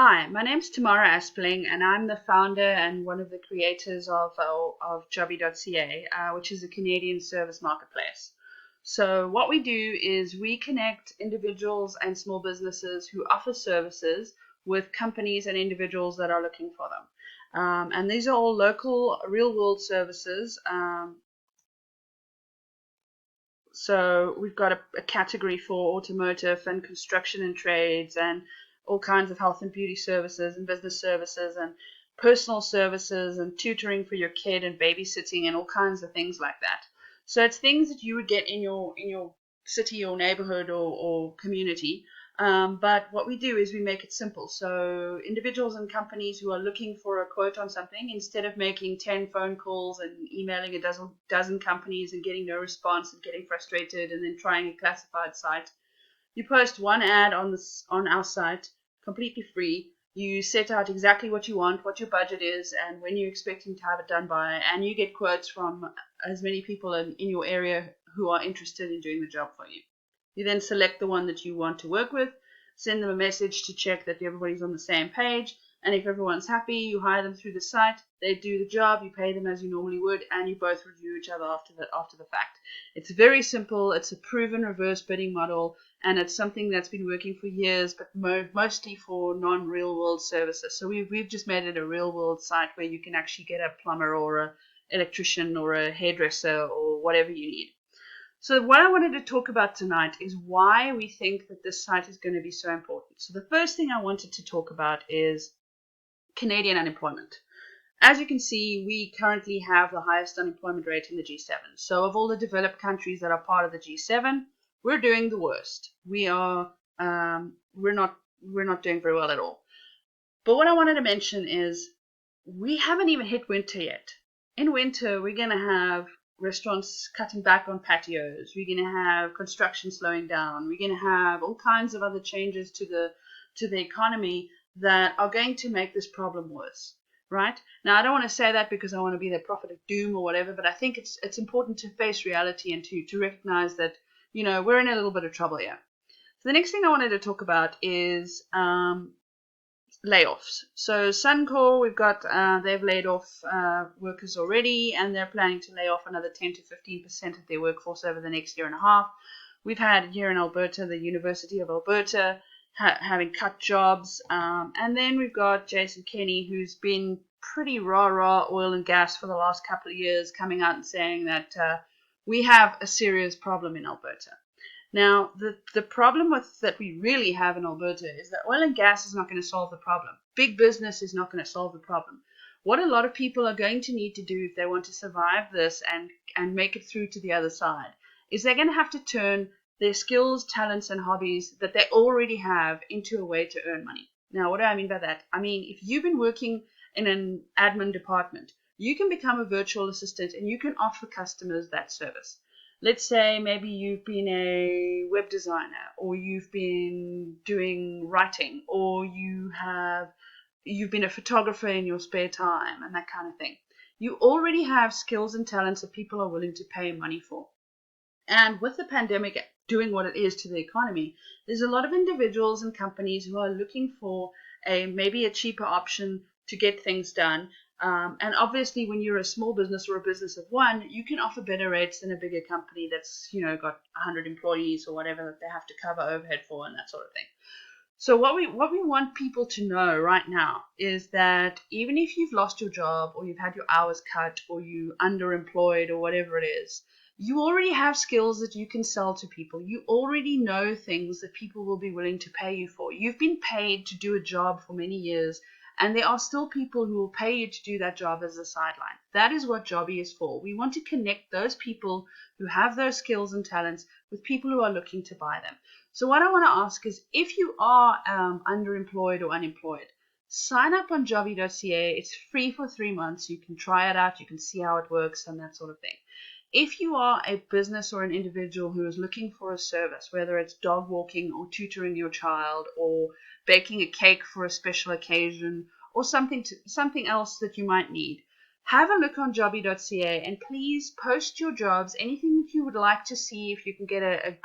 Hi, my name's Tamara Aspling, and I'm the founder and one of the creators of Jobbie.ca, which is a Canadian service marketplace. So, what we do is we connect individuals and small businesses who offer services with companies and individuals that are looking for them. And these are all local, real world services. So we've got a category for automotive and construction and trades and all kinds of health and beauty services and business services and personal services and tutoring for your kid and babysitting and all kinds of things like that. So it's things that you would get in your city or neighborhood or community. But what we do is we make it simple. So individuals and companies who are looking for a quote on something, instead of making 10 phone calls and emailing a dozen companies and getting no response and getting frustrated and then trying a classified site, you post one ad on our site, completely free. You set out exactly what you want, what your budget is, and when you're expecting to have it done by, and you get quotes from as many people in your area who are interested in doing the job for you. You then select the one that you want to work with, send them a message to check that everybody's on the same page, and if everyone's happy, you hire them through the site, they do the job, you pay them as you normally would, and you both review each other after the fact. It's very simple, it's a proven reverse bidding model, and it's something that's been working for years, but mostly for non-real world services. So we've just made it a real world site where you can actually get a plumber or a electrician or a hairdresser or whatever you need. So what I wanted to talk about tonight is why we think that this site is going to be so important. So the first thing I wanted to talk about is Canadian unemployment. As you can see, we currently have the highest unemployment rate in the G7. So of all the developed countries that are part of the G7, we're doing the worst. We're not doing very well at all. But what I wanted to mention is we haven't even hit winter yet. In winter, we're going to have restaurants cutting back on patios. We're going to have construction slowing down. We're going to have all kinds of other changes to the economy that are going to make this problem worse. Right? Now, I don't want to say that because I want to be the prophet of doom or whatever, but I think it's important to face reality and to recognize that, we're in a little bit of trouble here. So the next thing I wanted to talk about is layoffs. So Suncor, they've laid off workers already, and they're planning to lay off another 10 to 15% of their workforce over the next year and a half. We've had here in Alberta, the University of Alberta having cut jobs, and then we've got Jason Kenney, who's been pretty rah-rah oil and gas for the last couple of years, coming out and saying that we have a serious problem in Alberta. Now, the problem that we really have in Alberta is that oil and gas is not going to solve the problem. Big business is not going to solve the problem. What a lot of people are going to need to do if they want to survive this and make it through to the other side is they're going to have to turn their skills, talents, and hobbies that they already have into a way to earn money. Now, what do I mean by that? I mean, if you've been working in an admin department, you can become a virtual assistant and you can offer customers that service. Let's say maybe you've been a web designer, or you've been doing writing, or you've been a photographer in your spare time and that kind of thing. You already have skills and talents that people are willing to pay money for. And with the pandemic doing what it is to the economy, there's a lot of individuals and companies who are looking for maybe a cheaper option to get things done. And obviously, when you're a small business or a business of one, you can offer better rates than a bigger company that's got 100 employees or whatever that they have to cover overhead for and that sort of thing. So what we want people to know right now is that even if you've lost your job or you've had your hours cut or you underemployed or whatever it is, you already have skills that you can sell to people. You already know things that people will be willing to pay you for. You've been paid to do a job for many years, and there are still people who will pay you to do that job as a sideline. That is what Jobbie is for. We want to connect those people who have those skills and talents with people who are looking to buy them. So what I want to ask is, if you are underemployed or unemployed, sign up on Jobbie.ca. It's free for 3 months. You can try it out. You can see how it works and that sort of thing. If you are a business or an individual who is looking for a service, whether it's dog walking or tutoring your child or baking a cake for a special occasion or something else that you might need, have a look on Jobbie.ca and please post your jobs, anything that you would like to see if you can get a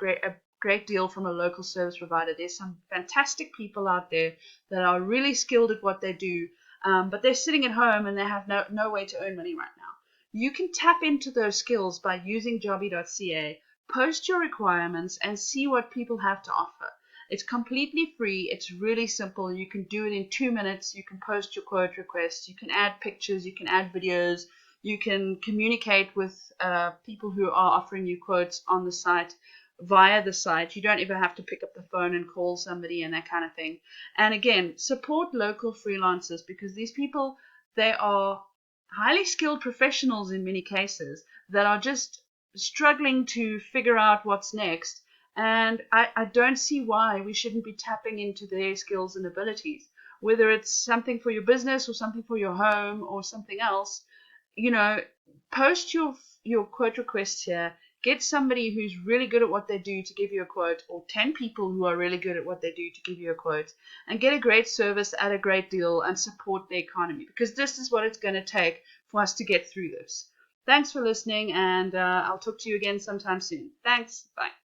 great deal from a local service provider. There's some fantastic people out there that are really skilled at what they do, but they're sitting at home and they have no way to earn money right now. You can tap into those skills by using Jobbie.ca, post your requirements, and see what people have to offer. It's completely free. It's really simple. You can do it in 2 minutes. You can post your quote requests. You can add pictures. You can add videos. You can communicate with people who are offering you quotes on the site via the site. You don't even have to pick up the phone and call somebody and that kind of thing. And again, support local freelancers, because these people, they are highly skilled professionals in many cases that are just struggling to figure out what's next. And I don't see why we shouldn't be tapping into their skills and abilities, whether it's something for your business or something for your home or something else. Post your quote requests here. Get somebody who's really good at what they do to give you a quote, or 10 people who are really good at what they do to give you a quote, and get a great service at a great deal and support the economy, because this is what it's going to take for us to get through this. Thanks for listening, and I'll talk to you again sometime soon. Thanks. Bye.